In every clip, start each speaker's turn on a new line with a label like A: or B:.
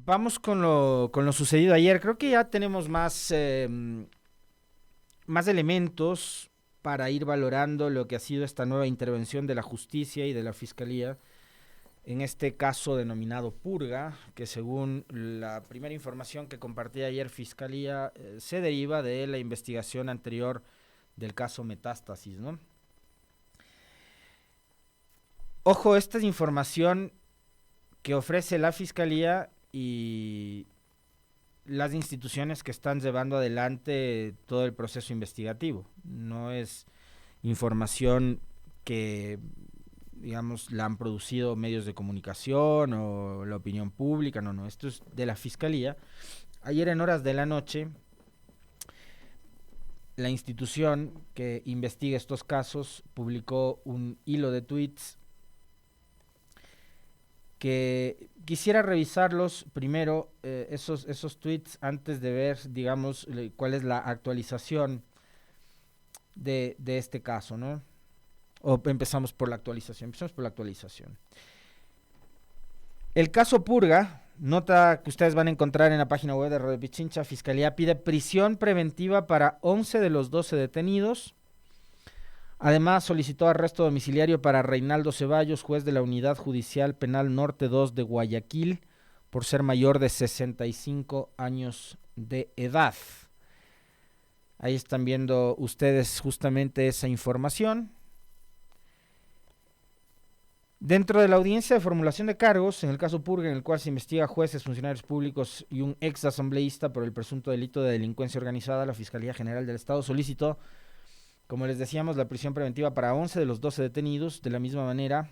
A: Vamos con lo sucedido ayer. Creo que ya tenemos más elementos para ir valorando lo que ha sido esta nueva intervención de la justicia y de la fiscalía en este caso denominado Purga, que según la primera información que compartí ayer Fiscalía se deriva de la investigación anterior del caso Metástasis, ¿no? Ojo, esta es información que ofrece la Fiscalía y las instituciones que están llevando adelante todo el proceso investigativo. No es información que, digamos, la han producido medios de comunicación o la opinión pública, no, no, esto es de la Fiscalía. Ayer en horas de la noche, la institución que investiga estos casos publicó un hilo de tweets que quisiera revisarlos primero, esos tweets, antes de ver, digamos, cuál es la actualización de este caso, ¿no? O empezamos por la actualización. Empezamos por la actualización. El caso Purga, nota que ustedes van a encontrar en la página web de Radio Pichincha. Fiscalía pide prisión preventiva para 11 de los 12 detenidos. Además, solicitó arresto domiciliario para Reinaldo Ceballos, juez de la Unidad Judicial Penal Norte 2 de Guayaquil, por ser mayor de 65 años de edad. Ahí están viendo ustedes justamente esa información. Dentro de la audiencia de formulación de cargos, en el caso Purga, en el cual se investiga a jueces, funcionarios públicos y un ex asambleísta por el presunto delito de delincuencia organizada, la Fiscalía General del Estado solicitó, como les decíamos, la prisión preventiva para 11 de los 12 detenidos. De la misma manera,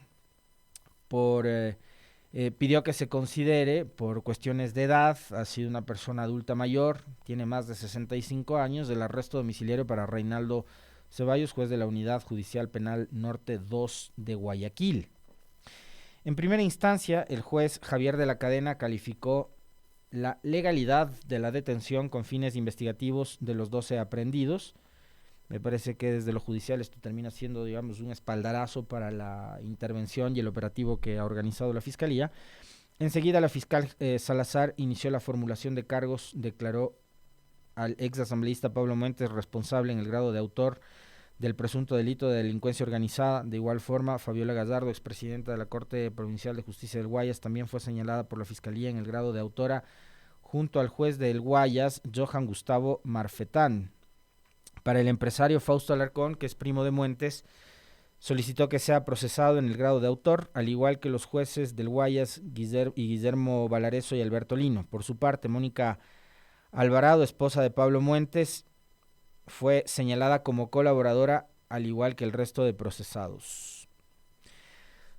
A: pidió que se considere, por cuestiones de edad, ha sido una persona adulta mayor, tiene más de 65 años, del arresto domiciliario para Reinaldo Ceballos, juez de la Unidad Judicial Penal Norte 2 de Guayaquil. En primera instancia, el juez Javier de la Cadena calificó la legalidad de la detención con fines investigativos de los 12 aprehendidos. Me parece que desde lo judicial esto termina siendo, digamos, un espaldarazo para la intervención y el operativo que ha organizado la Fiscalía. Enseguida la fiscal Salazar inició la formulación de cargos, declaró al ex asambleísta Pablo Muentes responsable en el grado de autor del presunto delito de delincuencia organizada. De igual forma, Fabiola Gallardo, expresidenta de la Corte Provincial de Justicia del Guayas, también fue señalada por la Fiscalía en el grado de autora, junto al juez del Guayas, Johan Gustavo Marfetán. Para el empresario Fausto Alarcón, que es primo de Muentes, solicitó que sea procesado en el grado de autor, al igual que los jueces del Guayas y Guillermo Valareso y Alberto Lino. Por su parte, Mónica Alvarado, esposa de Pablo Muentes, fue señalada como colaboradora, al igual que el resto de procesados.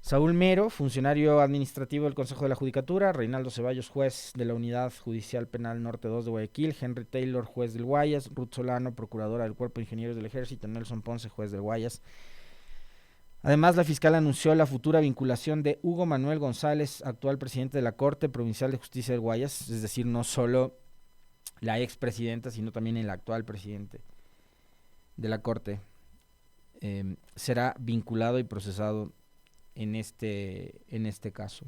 A: Saúl Mero, funcionario administrativo del Consejo de la Judicatura; Reinaldo Ceballos, juez de la Unidad Judicial Penal Norte 2 de Guayaquil; Henry Taylor, juez del Guayas; Ruth Solano, procuradora del Cuerpo de Ingenieros del Ejército; Nelson Ponce, juez del Guayas. Además, la fiscal anunció la futura vinculación de Hugo Manuel González, actual presidente de la Corte Provincial de Justicia del Guayas, es decir, no solo la expresidenta, sino también el actual presidente de la Corte, será vinculado y procesado en este caso.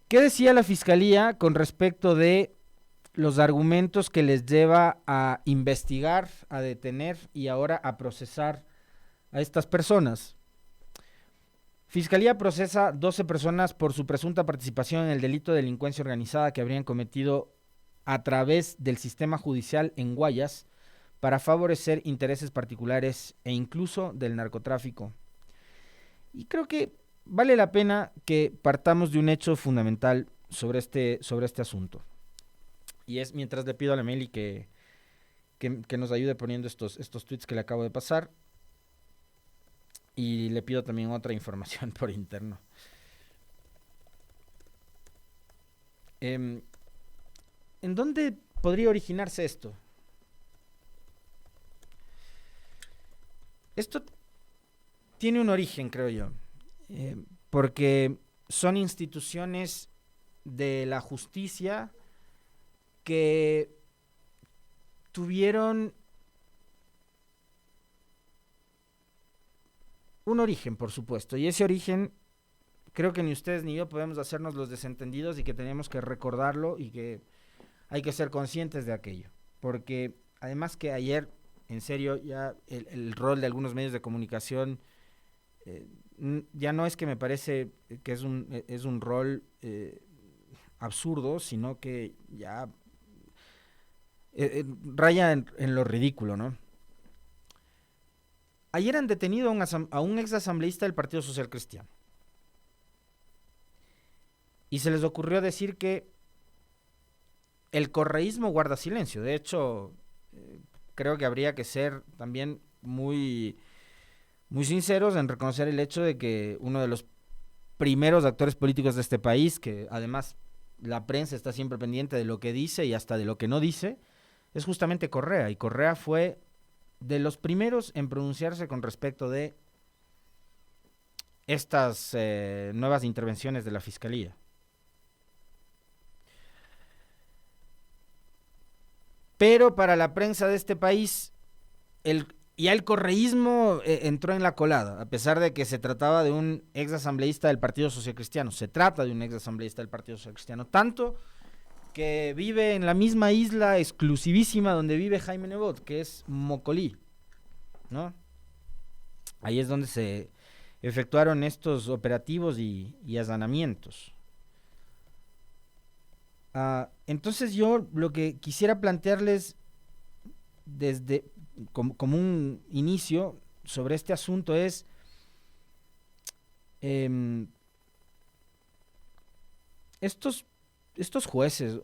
A: ¿Qué decía la Fiscalía con respecto de los argumentos que les lleva a investigar, a detener y ahora a procesar a estas personas? Fiscalía procesa 12 personas por su presunta participación en el delito de delincuencia organizada que habrían cometido a través del sistema judicial en Guayas para favorecer intereses particulares e incluso del narcotráfico. Y creo que vale la pena que partamos de un hecho fundamental sobre este asunto. Y es, mientras le pido a la Meli que nos ayude poniendo estos tweets que le acabo de pasar, y le pido también otra información por interno. ¿En dónde podría originarse esto? Esto tiene un origen, creo yo, porque son instituciones de la justicia que tuvieron un origen, por supuesto, y ese origen creo que ni ustedes ni yo podemos hacernos los desentendidos y que tenemos que recordarlo y que hay que ser conscientes de aquello. Porque además que ayer, en serio, ya el rol de algunos medios de comunicación ya no es que me parece que es un rol absurdo, sino que ya raya en lo ridículo, ¿no? Ayer han detenido a un ex asambleísta del Partido Social Cristiano. Y se les ocurrió decir que el correísmo guarda silencio. De hecho, creo que habría que ser también muy sinceros en reconocer el hecho de que uno de los primeros actores políticos de este país, que además la prensa está siempre pendiente de lo que dice y hasta de lo que no dice, es justamente Correa. Y Correa fue de los primeros en pronunciarse con respecto de estas nuevas intervenciones de la Fiscalía. Pero para la prensa de este país, ya el correísmo entró en la colada, a pesar de que se trataba de un ex asambleísta del Partido Social Cristiano. Se trata de un ex asambleísta del Partido Social Cristiano, tanto que vive en la misma isla exclusivísima donde vive Jaime Nebot, que es Mocolí, ¿no? Ahí es donde se efectuaron estos operativos y allanamientos. Entonces yo lo que quisiera plantearles desde como un inicio sobre este asunto es estos jueces,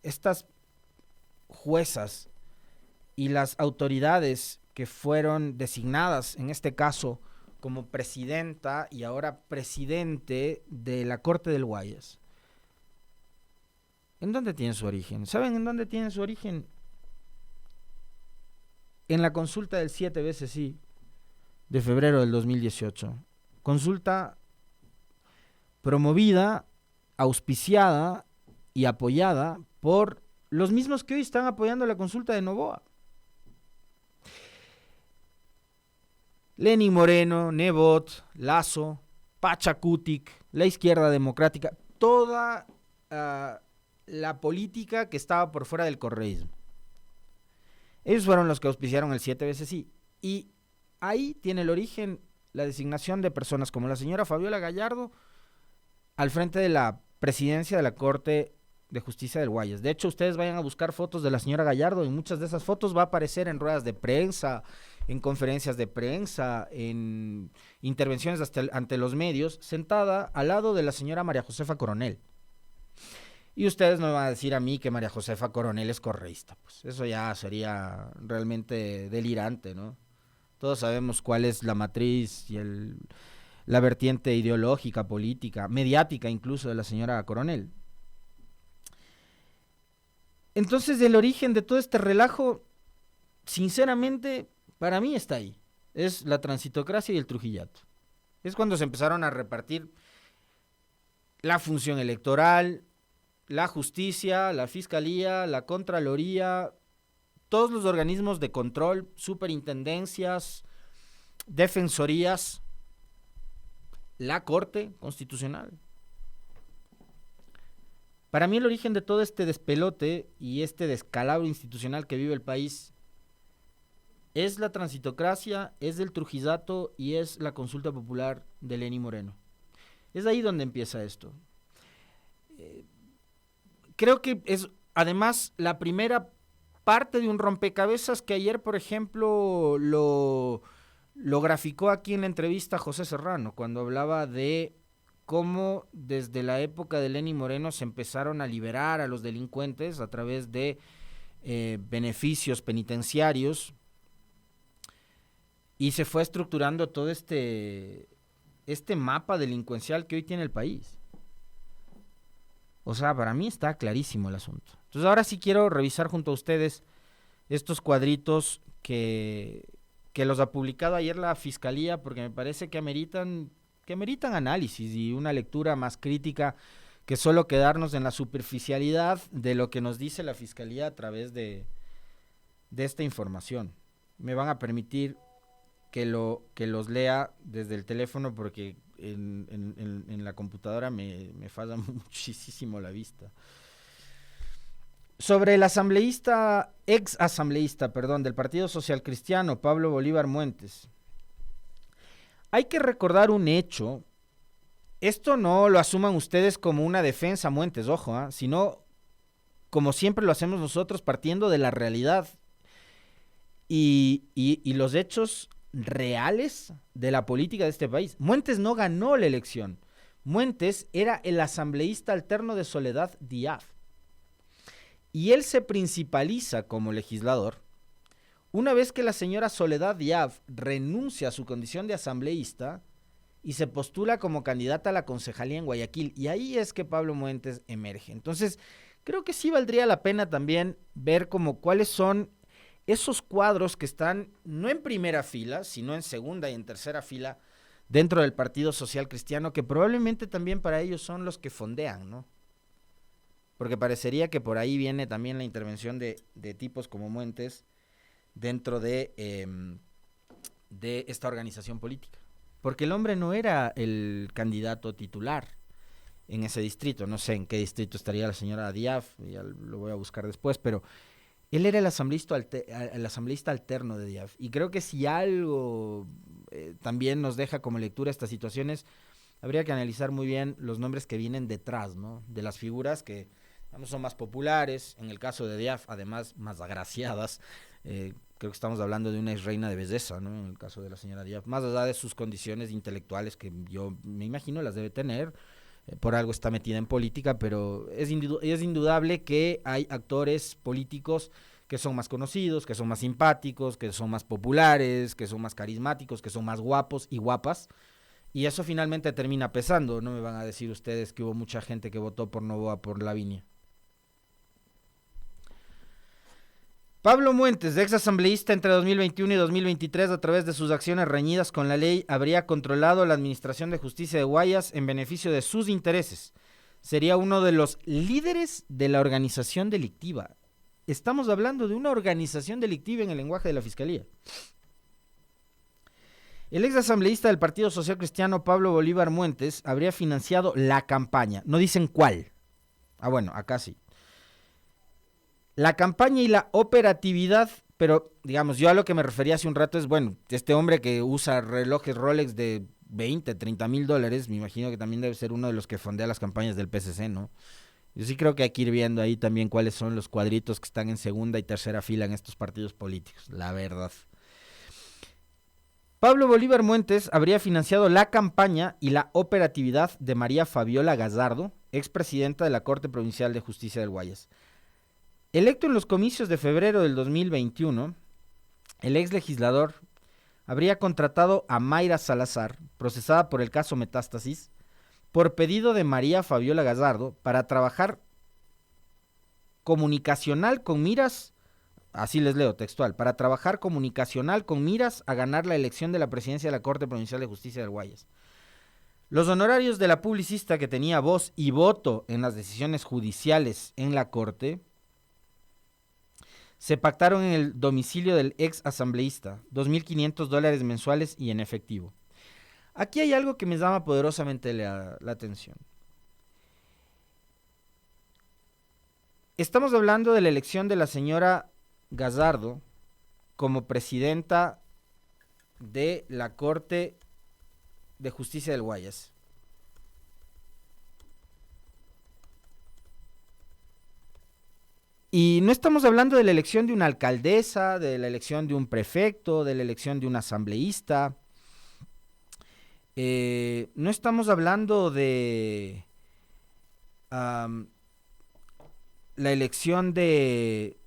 A: estas juezas y las autoridades que fueron designadas, en este caso, como presidenta y ahora presidente de la Corte del Guayas, ¿en dónde tiene su origen? ¿Saben en dónde tiene su origen? En la consulta del 7 veces sí de febrero del 2018. Consulta promovida, auspiciada y apoyada por los mismos que hoy están apoyando la consulta de Noboa. Lenín Moreno, Nebot, Lasso, Pachacutic, la izquierda democrática, toda la política que estaba por fuera del correísmo. Ellos fueron los que auspiciaron el 7 veces sí. Y ahí tiene el origen la designación de personas como la señora Fabiola Gallardo al frente de la presidencia de la Corte de Justicia del Guayas. De hecho, ustedes vayan a buscar fotos de la señora Gallardo y muchas de esas fotos va a aparecer en ruedas de prensa, en conferencias de prensa, en intervenciones ante los medios, sentada al lado de la señora María Josefa Coronel. Y ustedes no me van a decir a mí que María Josefa Coronel es correísta. Pues eso ya sería realmente delirante, ¿no? Todos sabemos cuál es la matriz y la vertiente ideológica, política, mediática incluso de la señora Coronel. Entonces el origen de todo este relajo, sinceramente, para mí está ahí. Es la transitocracia y el trujillato. Es cuando se empezaron a repartir la función electoral, la justicia, la fiscalía, la contraloría, todos los organismos de control, superintendencias, defensorías, la Corte Constitucional. Para mí el origen de todo este despelote y este descalabro institucional que vive el país es la transitocracia, es el trujillato y es la consulta popular de Lenín Moreno. Es ahí donde empieza esto. Creo que es además la primera parte de un rompecabezas que ayer, por ejemplo, lo graficó aquí en la entrevista José Serrano, cuando hablaba de cómo desde la época de Lenín Moreno se empezaron a liberar a los delincuentes a través de beneficios penitenciarios y se fue estructurando todo este mapa delincuencial que hoy tiene el país. O sea, para mí está clarísimo el asunto. Entonces ahora sí quiero revisar junto a ustedes estos cuadritos que los ha publicado ayer la Fiscalía, porque me parece que ameritan análisis y una lectura más crítica que solo quedarnos en la superficialidad de lo que nos dice la Fiscalía a través de esta información. Me van a permitir que los lea desde el teléfono porque en la computadora me falla muchísimo la vista. Sobre el ex asambleísta, del Partido Social Cristiano, Pablo Bolívar Muentes. Hay que recordar un hecho. Esto no lo asuman ustedes como una defensa, Muentes, ojo, sino como siempre lo hacemos nosotros, partiendo de la realidad y los hechos reales de la política de este país. Muentes no ganó la elección. Muentes era el asambleísta alterno de Soledad Díaz. Y él se principaliza como legislador una vez que la señora Soledad Díaz renuncia a su condición de asambleísta y se postula como candidata a la concejalía en Guayaquil. Y ahí es que Pablo Muentes emerge. Entonces, creo que sí valdría la pena también ver como cuáles son esos cuadros que están no en primera fila, sino en segunda y en tercera fila dentro del Partido Social Cristiano, que probablemente también para ellos son los que fondean, ¿no? Porque parecería que por ahí viene también la intervención de tipos como Muentes dentro de esta organización política. Porque el hombre no era el candidato titular en ese distrito. No sé en qué distrito estaría la señora Díaz, ya lo voy a buscar después, pero él era el asambleísta alterno de Díaz. Y creo que si algo también nos deja como lectura estas situaciones, habría que analizar muy bien los nombres que vienen detrás, ¿no? De las figuras que son más populares, en el caso de Díaz, además más agraciadas. Creo que estamos hablando de una ex reina de belleza, ¿no? En el caso de la señora Díaz, más allá de sus condiciones intelectuales que yo me imagino las debe tener, por algo está metida en política, pero es indudable que hay actores políticos que son más conocidos, que son más simpáticos, que son más populares, que son más carismáticos, que son más guapos y guapas, y eso finalmente termina pesando. No me van a decir ustedes que hubo mucha gente que votó por Noboa por Lavinia. Pablo Muentes, ex asambleísta entre 2021 y 2023, a través de sus acciones reñidas con la ley, habría controlado la administración de justicia de Guayas en beneficio de sus intereses. Sería uno de los líderes de la organización delictiva. Estamos hablando de una organización delictiva en el lenguaje de la Fiscalía. El ex asambleísta del Partido Social Cristiano, Pablo Bolívar Muentes, habría financiado la campaña. No dicen cuál. Bueno, acá sí. La campaña y la operatividad, pero digamos, yo a lo que me refería hace un rato es, bueno, este hombre que usa relojes Rolex de 20, 30 mil dólares, me imagino que también debe ser uno de los que fondea las campañas del PSC, ¿no? Yo sí creo que hay que ir viendo ahí también cuáles son los cuadritos que están en segunda y tercera fila en estos partidos políticos, la verdad. Pablo Bolívar Muentes habría financiado la campaña y la operatividad de María Fabiola Gallardo, expresidenta de la Corte Provincial de Justicia del Guayas. Electo en los comicios de febrero del 2021, el ex legislador habría contratado a Mayra Salazar, procesada por el caso Metástasis, por pedido de María Fabiola Gallardo, para trabajar comunicacional con miras, así les leo textual, para trabajar comunicacional con miras a ganar la elección de la presidencia de la Corte Provincial de Justicia del Guayas. Los honorarios de la publicista, que tenía voz y voto en las decisiones judiciales en la Corte, se pactaron en el domicilio del ex asambleísta, $2,500 mensuales y en efectivo. Aquí hay algo que me llama poderosamente la atención. Estamos hablando de la elección de la señora Gallardo como presidenta de la Corte de Justicia del Guayas. Y no estamos hablando de la elección de una alcaldesa, de la elección de un prefecto, de la elección de un asambleísta. No estamos hablando de la elección de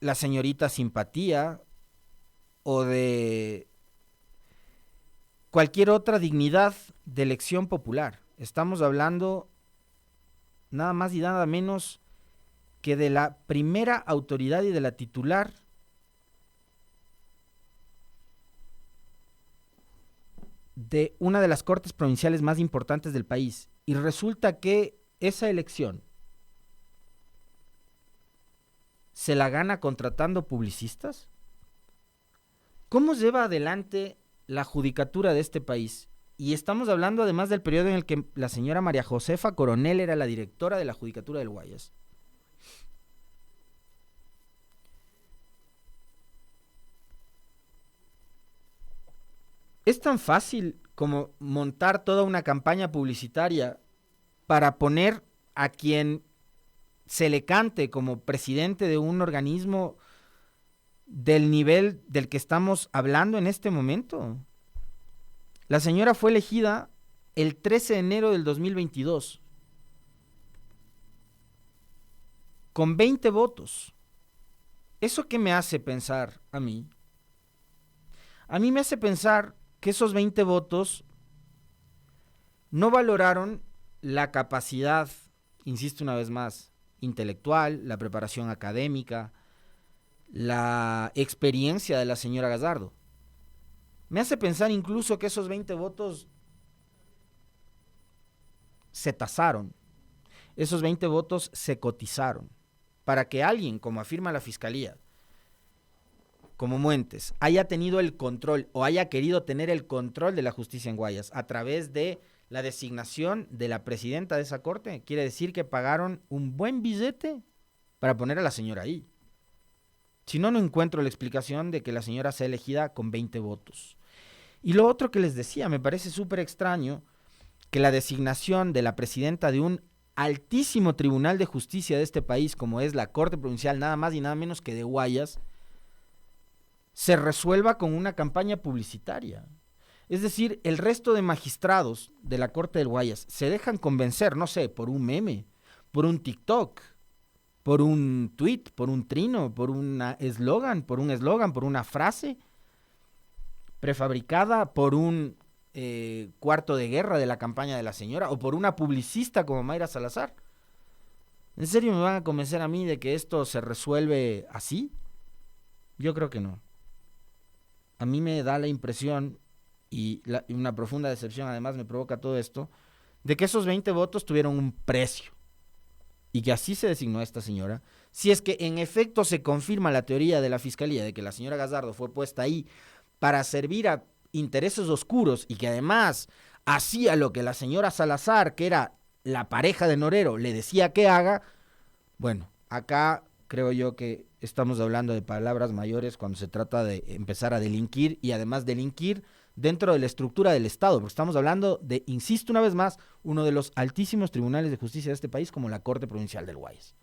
A: la señorita Simpatía o de cualquier otra dignidad de elección popular. Estamos hablando nada más y nada menos que de la primera autoridad y de la titular de una de las cortes provinciales más importantes del país. Y resulta que esa elección se la gana contratando publicistas. ¿Cómo lleva adelante la judicatura de este país Y estamos hablando además del periodo en el que la señora María Josefa Coronel era la directora de la Judicatura del Guayas. Es tan fácil como montar toda una campaña publicitaria para poner a quien se le cante como presidente de un organismo del nivel del que estamos hablando en este momento. La señora fue elegida el 13 de enero del 2022 con 20 votos. ¿Eso qué me hace pensar a mí? A mí me hace pensar que esos 20 votos no valoraron la capacidad, insisto una vez más, intelectual, la preparación académica, la experiencia de la señora Gallardo. Me hace pensar incluso que esos 20 votos se tasaron, esos 20 votos se cotizaron, para que alguien, como afirma la Fiscalía, como Muentes, haya tenido el control o haya querido tener el control de la justicia en Guayas a través de la designación de la presidenta de esa corte. Quiere decir que pagaron un buen billete para poner a la señora ahí. Si no, no encuentro la explicación de que la señora sea elegida con 20 votos. Y lo otro que les decía, me parece súper extraño que la designación de la presidenta de un altísimo tribunal de justicia de este país, como es la Corte Provincial, nada más y nada menos que de Guayas, se resuelva con una campaña publicitaria. Es decir, el resto de magistrados de la Corte del Guayas se dejan convencer, no sé, por un meme, por un TikTok, por un tweet, por un trino, por un eslogan, por una frase prefabricada, por un cuarto de guerra de la campaña de la señora o por una publicista como Mayra Salazar. ¿En serio me van a convencer a mí de que esto se resuelve así? Yo creo que no. A mí me da la impresión, y una profunda decepción además me provoca todo esto, de que esos 20 votos tuvieron un precio y que así se designó a esta señora. Si es que en efecto se confirma la teoría de la Fiscalía de que la señora Gallardo fue puesta ahí para servir a intereses oscuros y que además hacía lo que la señora Salazar, que era la pareja de Norero, le decía que haga, bueno, acá creo yo que estamos hablando de palabras mayores cuando se trata de empezar a delinquir y además delinquir dentro de la estructura del Estado, porque estamos hablando de, insisto una vez más, uno de los altísimos tribunales de justicia de este país como la Corte Provincial del Guayas.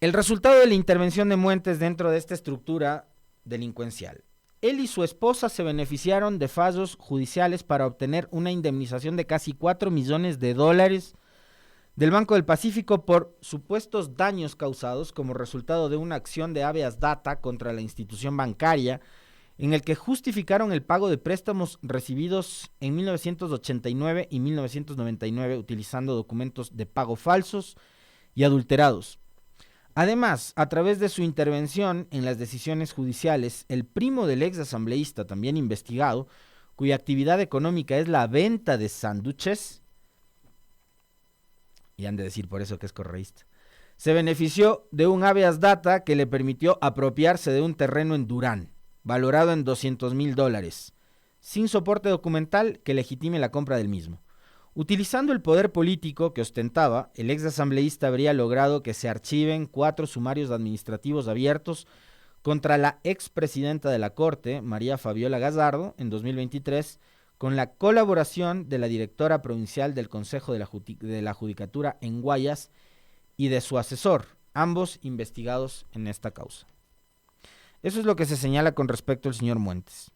A: El resultado de la intervención de Muentes dentro de esta estructura delincuencial. Él y su esposa se beneficiaron de fallos judiciales para obtener una indemnización de casi $4 millones del Banco del Pacífico por supuestos daños causados como resultado de una acción de habeas data contra la institución bancaria en el que justificaron el pago de préstamos recibidos en 1989 y 1999 utilizando documentos de pago falsos y adulterados. Además, a través de su intervención en las decisiones judiciales, el primo del ex asambleísta, también investigado, cuya actividad económica es la venta de sándwiches, y han de decir por eso que es correísta, se benefició de un habeas data que le permitió apropiarse de un terreno en Durán, valorado en $200,000, sin soporte documental que legitime la compra del mismo. Utilizando el poder político que ostentaba, el ex asambleísta habría logrado que se archiven 4 sumarios administrativos abiertos contra la expresidenta de la Corte, María Fabiola Gallardo, en 2023, con la colaboración de la directora provincial del Consejo de la Judicatura en Guayas y de su asesor, ambos investigados en esta causa. Eso es lo que se señala con respecto al señor Muentes.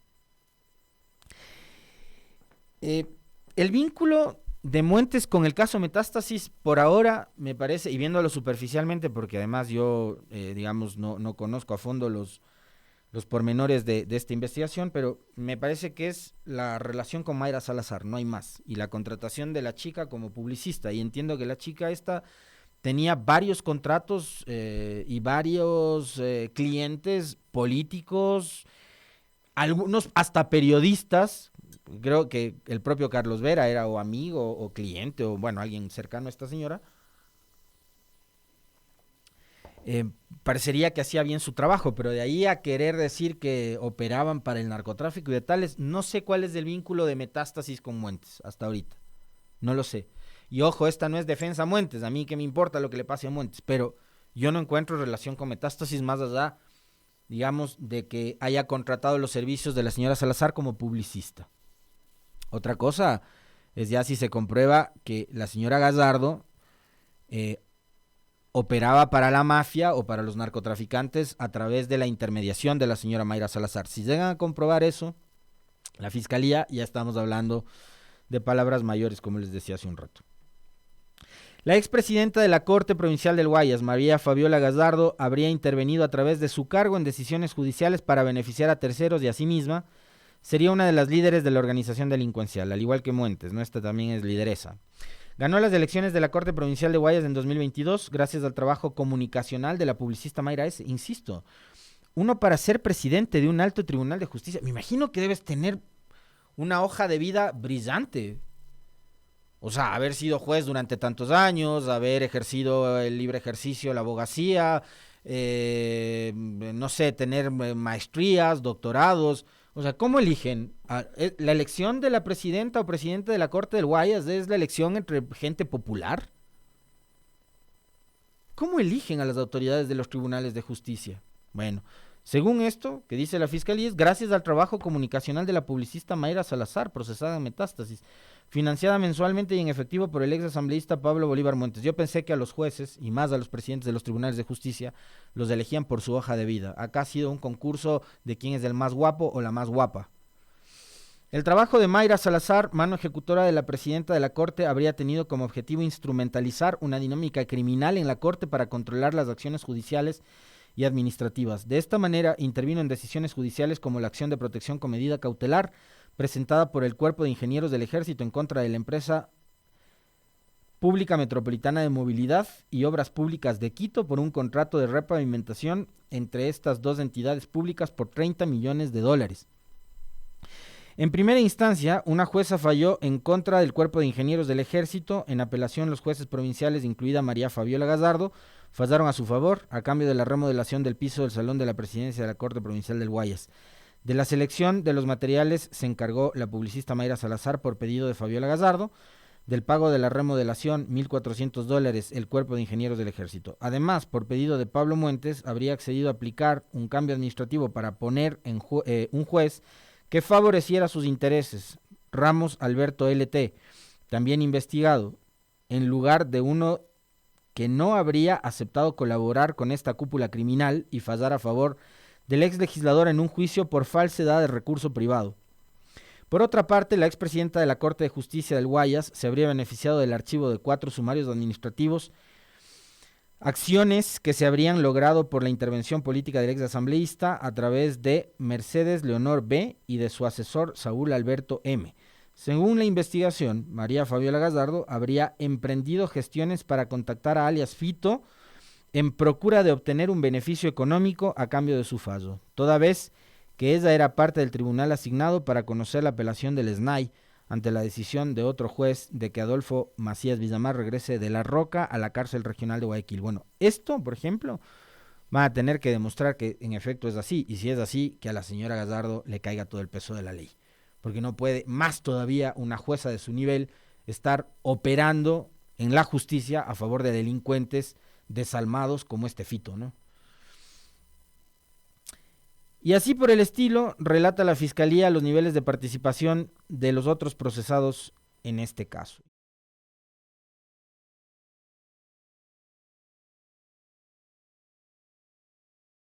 A: El vínculo de Muentes con el caso Metástasis, por ahora, me parece, y viéndolo superficialmente, porque además yo, digamos, no conozco a fondo los pormenores de esta investigación, pero me parece que es la relación con Mayra Salazar, no hay más, y la contratación de la chica como publicista, y entiendo que la chica esta tenía varios contratos y varios clientes políticos, algunos hasta periodistas. Creo que el propio Carlos Vera era o amigo o cliente o bueno, alguien cercano a esta señora. eh, parecería que hacía bien su trabajo, pero de ahí a querer decir que operaban para el narcotráfico y de tales, no sé cuál es el vínculo de Metástasis con Muentes hasta ahorita, no lo sé. Y ojo, esta no es defensa a Muentes, a mí que me importa lo que le pase a Muentes, pero yo no encuentro relación con Metástasis más allá, digamos, de que haya contratado los servicios de la señora Salazar como publicista. Otra cosa es ya si se comprueba que la señora Gallardo eh, operaba para la mafia o para los narcotraficantes a través de la intermediación de la señora Mayra Salazar. Si llegan a comprobar eso, la fiscalía, ya estamos hablando de palabras mayores, como les decía hace un rato. La expresidenta de la Corte Provincial del Guayas, María Fabiola Gallardo, habría intervenido a través de su cargo en decisiones judiciales para beneficiar a terceros y a sí misma. Sería una de las líderes de la organización delincuencial, al igual que Muentes, ¿no? Esta también es lideresa. Ganó las elecciones de la Corte Provincial de Guayas en 2022 gracias al trabajo comunicacional de la publicista Mayra S. Insisto, uno para ser presidente de un alto tribunal de justicia, me imagino que debes tener una hoja de vida brillante. O sea, haber sido juez durante tantos años, haber ejercido el libre ejercicio, la abogacía, no sé, tener maestrías, doctorados. O sea, ¿cómo eligen? ¿La elección de la presidenta o presidente de la Corte del Guayas es la elección entre gente popular? ¿Cómo eligen a las autoridades de los tribunales de justicia? Bueno, según esto, que dice la Fiscalía, es gracias al trabajo comunicacional de la publicista Mayra Salazar, procesada en Metástasis, financiada mensualmente y en efectivo por el ex asambleísta Pablo Bolívar Montes. Yo pensé que a los jueces, y más a los presidentes de los tribunales de justicia, los elegían por su hoja de vida. Acá ha sido un concurso de quién es el más guapo o la más guapa. El trabajo de Mayra Salazar, mano ejecutora de la presidenta de la Corte, habría tenido como objetivo instrumentalizar una dinámica criminal en la Corte para controlar las acciones judiciales y administrativas. De esta manera, intervino en decisiones judiciales como la acción de protección con medida cautelar presentada por el Cuerpo de Ingenieros del Ejército en contra de la empresa Pública Metropolitana de Movilidad y Obras Públicas de Quito por un contrato de repavimentación entre estas dos entidades públicas por $30 millones. En primera instancia, una jueza falló en contra del Cuerpo de Ingenieros del Ejército. En apelación, los jueces provinciales, incluida María Fabiola Gallardo, fallaron a su favor a cambio de la remodelación del piso del Salón de la Presidencia de la Corte Provincial del Guayas. De la selección de los materiales se encargó la publicista Mayra Salazar por pedido de Fabiola Gallardo. Del pago de la remodelación, $1,400, el Cuerpo de Ingenieros del Ejército. Además, por pedido de Pablo Muentes, habría accedido a aplicar un cambio administrativo para poner en un juez que favoreciera sus intereses, Ramos Alberto LT, también investigado, en lugar de uno que no habría aceptado colaborar con esta cúpula criminal y fallar a favor del ex legislador en un juicio por falsedad de recurso privado. Por otra parte, la expresidenta de la Corte de Justicia del Guayas se habría beneficiado del archivo de 4 sumarios administrativos, acciones que se habrían logrado por la intervención política del ex asambleísta a través de Mercedes Leonor B. y de su asesor Saúl Alberto M. Según la investigación, María Fabiola Gallardo habría emprendido gestiones para contactar a alias Fito en procura de obtener un beneficio económico a cambio de su fallo, toda vez que ella era parte del tribunal asignado para conocer la apelación del SNAI ante la decisión de otro juez de que Adolfo Macías Villamar regrese de La Roca a la cárcel regional de Guayaquil. Bueno, esto, por ejemplo, va a tener que demostrar que en efecto es así, y si es así, que a la señora Gallardo le caiga todo el peso de la ley, porque no puede, más todavía una jueza de su nivel, estar operando en la justicia a favor de delincuentes desalmados como este Fito, ¿no? Y así por el estilo, relata la Fiscalía los niveles de participación de los otros procesados en este caso.